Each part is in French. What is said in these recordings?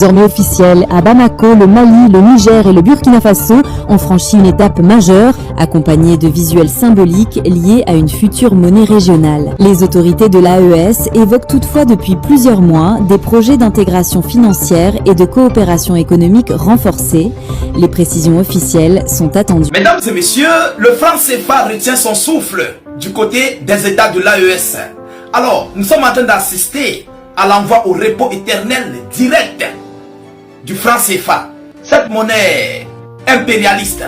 Désormais officiel, à Bamako, le Mali, le Niger et le Burkina Faso ont franchi une étape majeure, accompagnée de visuels symboliques liés à une future monnaie régionale. Les autorités de l'AES évoquent toutefois depuis plusieurs mois des projets d'intégration financière et de coopération économique renforcés. Les précisions officielles sont attendues. Mesdames et messieurs, le franc CFA retient son souffle du côté des États de l'AES. Alors, nous sommes en train d'assister à l'envoi au repos éternel direct du franc CFA. Cette monnaie impérialiste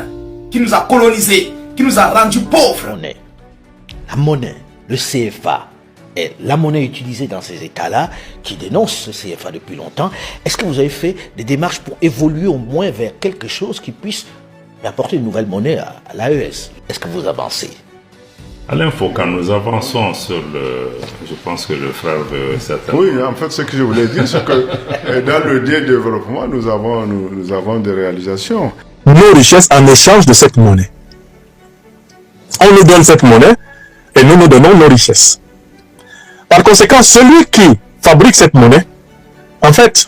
qui nous a colonisés, qui nous a rendus pauvres. La monnaie, le CFA, est la monnaie utilisée dans ces États-là qui dénoncent ce CFA depuis longtemps. Est-ce que vous avez fait des démarches pour évoluer au moins vers quelque chose qui puisse apporter une nouvelle monnaie à l'AES? Est-ce que vous avancez? Alain Foucault, nous avançons sur le... Je pense que le frère veut certainement... Oui, en fait, ce que je voulais dire, c'est que dans le développement, nous avons des réalisations. Nos richesses en échange de cette monnaie. On nous donne cette monnaie et nous nous donnons nos richesses. Par conséquent, celui qui fabrique cette monnaie, en fait,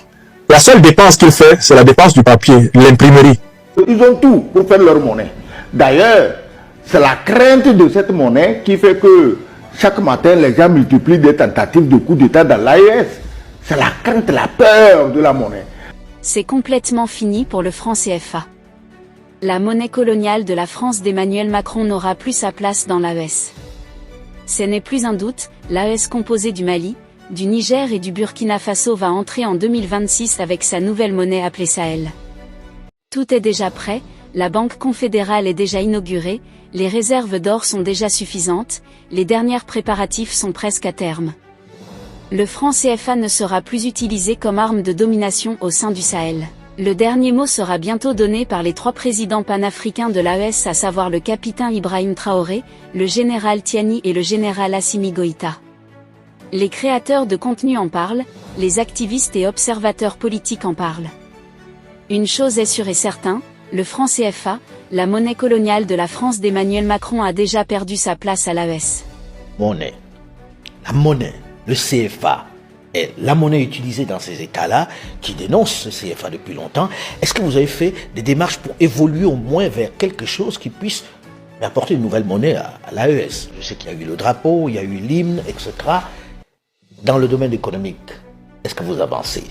la seule dépense qu'il fait, c'est la dépense du papier, l'imprimerie. Ils ont tout pour faire leur monnaie. D'ailleurs, c'est la crainte de cette monnaie qui fait que chaque matin, les gens multiplient des tentatives de coup d'État dans l'AES. C'est la crainte, la peur de la monnaie. C'est complètement fini pour le franc CFA. La monnaie coloniale de la France d'Emmanuel Macron n'aura plus sa place dans l'AES. Ce n'est plus un doute, l'AES composée du Mali, du Niger et du Burkina Faso va entrer en 2026 avec sa nouvelle monnaie appelée Sahel. Tout est déjà prêt, la Banque confédérale est déjà inaugurée, les réserves d'or sont déjà suffisantes, les derniers préparatifs sont presque à terme. Le franc CFA ne sera plus utilisé comme arme de domination au sein du Sahel. Le dernier mot sera bientôt donné par les 3 présidents panafricains de l'AES, à savoir le capitaine Ibrahim Traoré, le général Tiani et le général Assimi Goïta. Les créateurs de contenu en parlent, les activistes et observateurs politiques en parlent. Une chose est sûre et certaine, le franc CFA, la monnaie coloniale de la France d'Emmanuel Macron, a déjà perdu sa place à l'AES. Monnaie. La monnaie, le CFA, est la monnaie utilisée dans ces États-là qui dénoncent ce CFA depuis longtemps. Est-ce que vous avez fait des démarches pour évoluer au moins vers quelque chose qui puisse apporter une nouvelle monnaie à l'AES? Je sais qu'il y a eu le drapeau, il y a eu l'hymne, etc. Dans le domaine économique, est-ce que vous avancez?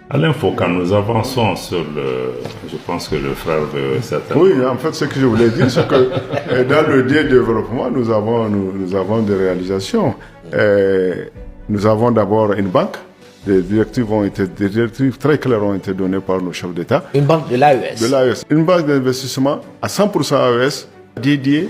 Alain Foucault, nous avançons sur le... Je pense que le frère veut certainement... Oui, en fait, ce que je voulais dire, c'est que dans le développement, nous avons des réalisations. Nous avons d'abord une banque. Des directives très claires ont été données par nos chefs d'État. Une banque de l'AES. De l'AES. Une banque d'investissement à 100% AES dédiée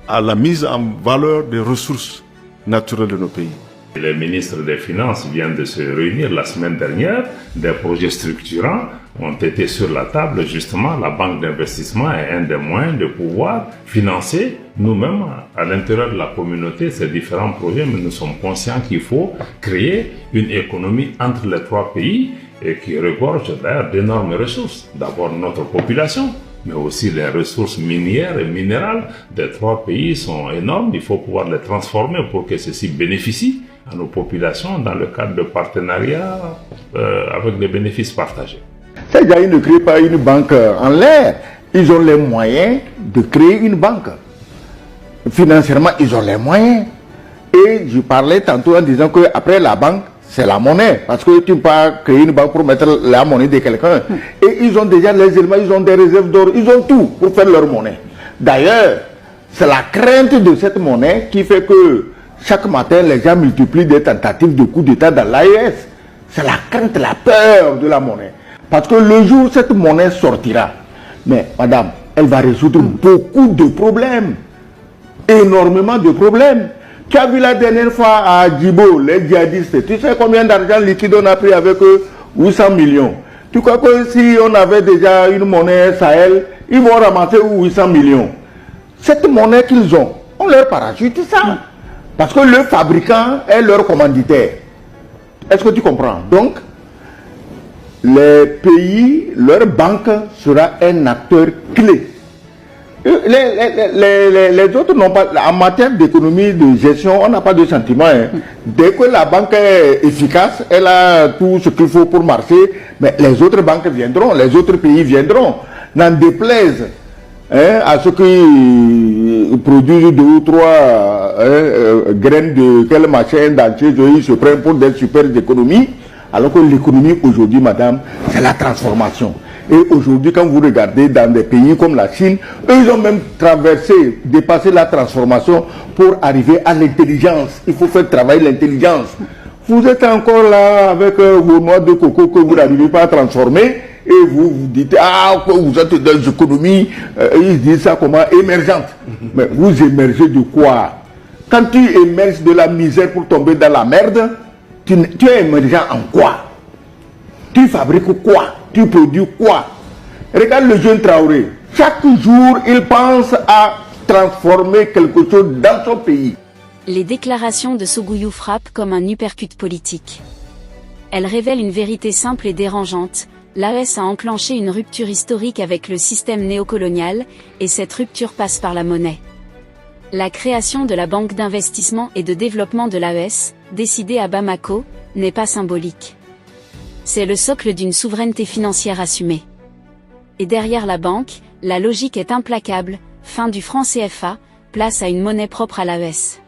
à la mise en valeur des ressources naturelles de nos pays. Les ministres des Finances viennent de se réunir la semaine dernière. Des projets structurants ont été sur la table. Justement, la banque d'investissement est un des moyens de pouvoir financer nous-mêmes à l'intérieur de la communauté ces différents projets. Mais nous sommes conscients qu'il faut créer une économie entre les 3 pays et qui regorge d'ailleurs d'énormes ressources. D'abord notre population, mais aussi les ressources minières et minérales des 3 pays sont énormes. Il faut pouvoir les transformer pour que ceci bénéficie à nos populations dans le cadre de partenariats avec des bénéfices partagés. Ces gens, ils ne créent pas une banque en l'air. Ils ont les moyens de créer une banque. Financièrement, ils ont les moyens. Et je parlais tantôt en disant qu'après la banque, c'est la monnaie. Parce que tu ne peux pas créer une banque pour mettre la monnaie de quelqu'un. Et ils ont déjà les éléments, ils ont des réserves d'or, ils ont tout pour faire leur monnaie. D'ailleurs, c'est la crainte de cette monnaie qui fait que chaque matin, les gens multiplient des tentatives de coup d'État dans l'AES. C'est la crainte, la peur de la monnaie. Parce que le jour où cette monnaie sortira, mais madame, elle va résoudre beaucoup de problèmes. Énormément de problèmes. Tu as vu la dernière fois à Djibo, les djihadistes, tu sais combien d'argent liquide on a pris avec eux? 800 millions. Tu crois que si on avait déjà une monnaie Sahel, ils vont ramasser 800 millions? Cette monnaie qu'ils ont, on leur parachute ça. Parce que le fabricant est leur commanditaire. Est-ce que tu comprends? Donc, les pays, leur banque sera un acteur clé. Les autres n'ont pas, en matière d'économie, de gestion, on n'a pas de sentiment. Hein. Dès que la banque est efficace, elle a tout ce qu'il faut pour marcher, mais les autres banques viendront, les autres pays viendront. N'en déplaise à ceux qui produisent 2 ou 3 graines de quel machin d'entier, ils se prennent pour des super économies, alors que l'économie aujourd'hui, madame, c'est la transformation. Et aujourd'hui, quand vous regardez dans des pays comme la Chine, eux, ils ont même traversé, dépassé la transformation pour arriver à l'intelligence. Il faut faire travailler l'intelligence. Vous êtes encore là avec vos noix de coco que vous n'arrivez pas à transformer et vous vous dites, ah, vous êtes dans les économies, ils disent ça comment, émergente. Mais vous émergez de quoi? Quand tu émerges de la misère pour tomber dans la merde, tu es émergent en quoi? Tu fabriques quoi? Tu produis quoi? Regarde le jeune Traoré. Chaque jour, il pense à transformer quelque chose dans son pays. Les déclarations de Sogouyou frappent comme un uppercut politique. Elles révèlent une vérité simple et dérangeante. L'AES a enclenché une rupture historique avec le système néocolonial, et cette rupture passe par la monnaie. La création de la Banque d'investissement et de développement de l'AES, décidée à Bamako, n'est pas symbolique. C'est le socle d'une souveraineté financière assumée. Et derrière la banque, la logique est implacable, fin du franc CFA, place à une monnaie propre à l'AES.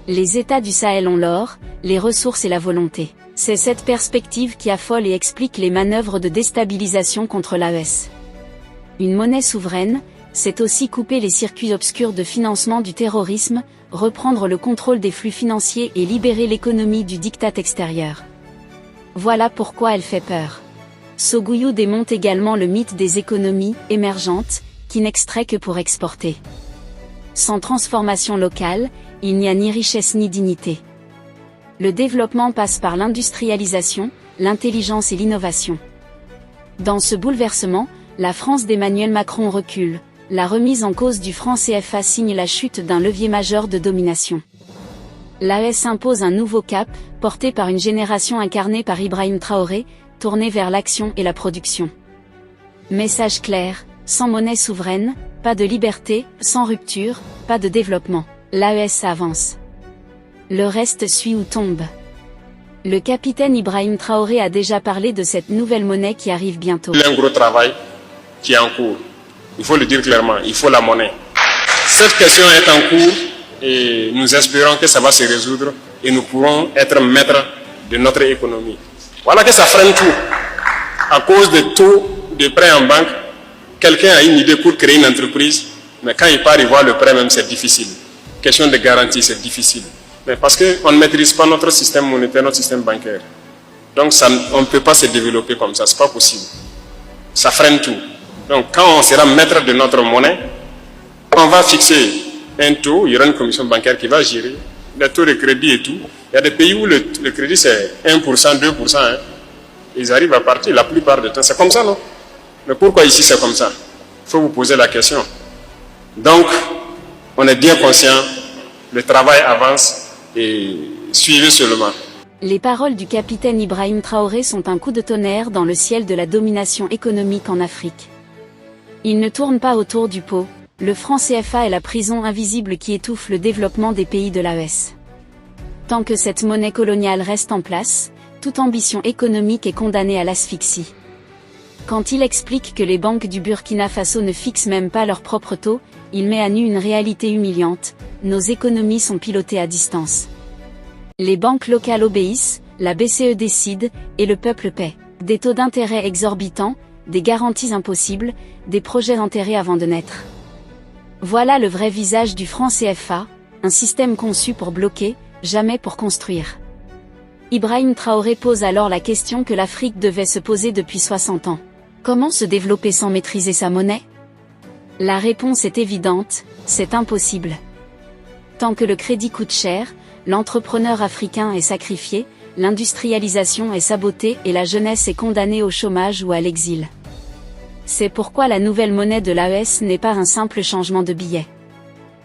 Les États du Sahel ont l'or, les ressources et la volonté. C'est cette perspective qui affole et explique les manœuvres de déstabilisation contre l'AES. Une monnaie souveraine, c'est aussi couper les circuits obscurs de financement du terrorisme, reprendre le contrôle des flux financiers et libérer l'économie du diktat extérieur. Voilà pourquoi elle fait peur. Sogouyou démonte également le mythe des économies émergentes, qui n'extraient que pour exporter. Sans transformation locale, il n'y a ni richesse ni dignité. Le développement passe par l'industrialisation, l'intelligence et l'innovation. Dans ce bouleversement, la France d'Emmanuel Macron recule. La remise en cause du franc CFA signe la chute d'un levier majeur de domination. L'AES impose un nouveau cap, porté par une génération incarnée par Ibrahim Traoré, tournée vers l'action et la production. Message clair, sans monnaie souveraine, pas de liberté, sans rupture, pas de développement. L'AES avance. Le reste suit ou tombe. Le capitaine Ibrahim Traoré a déjà parlé de cette nouvelle monnaie qui arrive bientôt. Il y a un gros travail qui est en cours. Il faut le dire clairement, il faut la monnaie. Cette question est en cours et nous espérons que ça va se résoudre et nous pourrons être maîtres de notre économie. Voilà que ça freine tout. À cause de taux de prêt en banque, quelqu'un a une idée pour créer une entreprise, mais quand il part y voir le prêt même, c'est difficile. Question de garantie, c'est difficile. Mais parce qu'on ne maîtrise pas notre système monétaire, notre système bancaire. Donc ça, on ne peut pas se développer comme ça, c'est pas possible. Ça freine tout. Donc quand on sera maître de notre monnaie, on va fixer un taux, il y aura une commission bancaire qui va gérer les taux de crédit et tout. Il y a des pays où le crédit c'est 1%, 2%. Hein. Ils arrivent à partir la plupart du temps. C'est comme ça, non? Mais pourquoi ici c'est comme ça? Il faut vous poser la question. Donc, on est bien conscient, le travail avance et suivez seulement. Les paroles du capitaine Ibrahim Traoré sont un coup de tonnerre dans le ciel de la domination économique en Afrique. Il ne tourne pas autour du pot, le franc CFA est la prison invisible qui étouffe le développement des pays de l'AES. Tant que cette monnaie coloniale reste en place, toute ambition économique est condamnée à l'asphyxie. Quand il explique que les banques du Burkina Faso ne fixent même pas leur propre taux, il met à nu une réalité humiliante, nos économies sont pilotées à distance. Les banques locales obéissent, la BCE décide, et le peuple paie. Des taux d'intérêt exorbitants, des garanties impossibles, des projets enterrés avant de naître. Voilà le vrai visage du franc CFA, un système conçu pour bloquer, jamais pour construire. Ibrahim Traoré pose alors la question que l'Afrique devait se poser depuis 60 ans. Comment se développer sans maîtriser sa monnaie? La réponse est évidente, c'est impossible. Tant que le crédit coûte cher, l'entrepreneur africain est sacrifié, l'industrialisation est sabotée et la jeunesse est condamnée au chômage ou à l'exil. C'est pourquoi la nouvelle monnaie de l'AES n'est pas un simple changement de billet.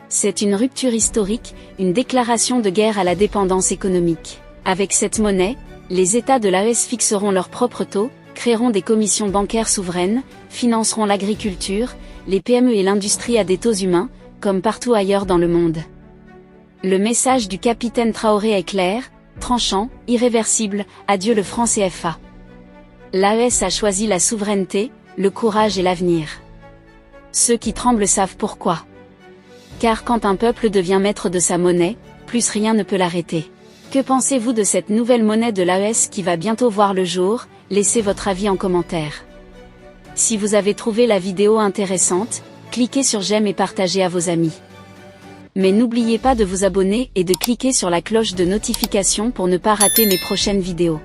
C'est une rupture historique, une déclaration de guerre à la dépendance économique. Avec cette monnaie, les États de l'AES fixeront leurs propres taux, créeront des commissions bancaires souveraines, financeront l'agriculture, les PME et l'industrie à des taux humains, comme partout ailleurs dans le monde. Le message du capitaine Traoré est clair, tranchant, irréversible, adieu le franc CFA. L'AES a choisi la souveraineté, le courage et l'avenir. Ceux qui tremblent savent pourquoi. Car quand un peuple devient maître de sa monnaie, plus rien ne peut l'arrêter. Que pensez-vous de cette nouvelle monnaie de l'AES qui va bientôt voir le jour? Laissez votre avis en commentaire. Si vous avez trouvé la vidéo intéressante, cliquez sur j'aime et partagez à vos amis. Mais n'oubliez pas de vous abonner et de cliquer sur la cloche de notification pour ne pas rater mes prochaines vidéos.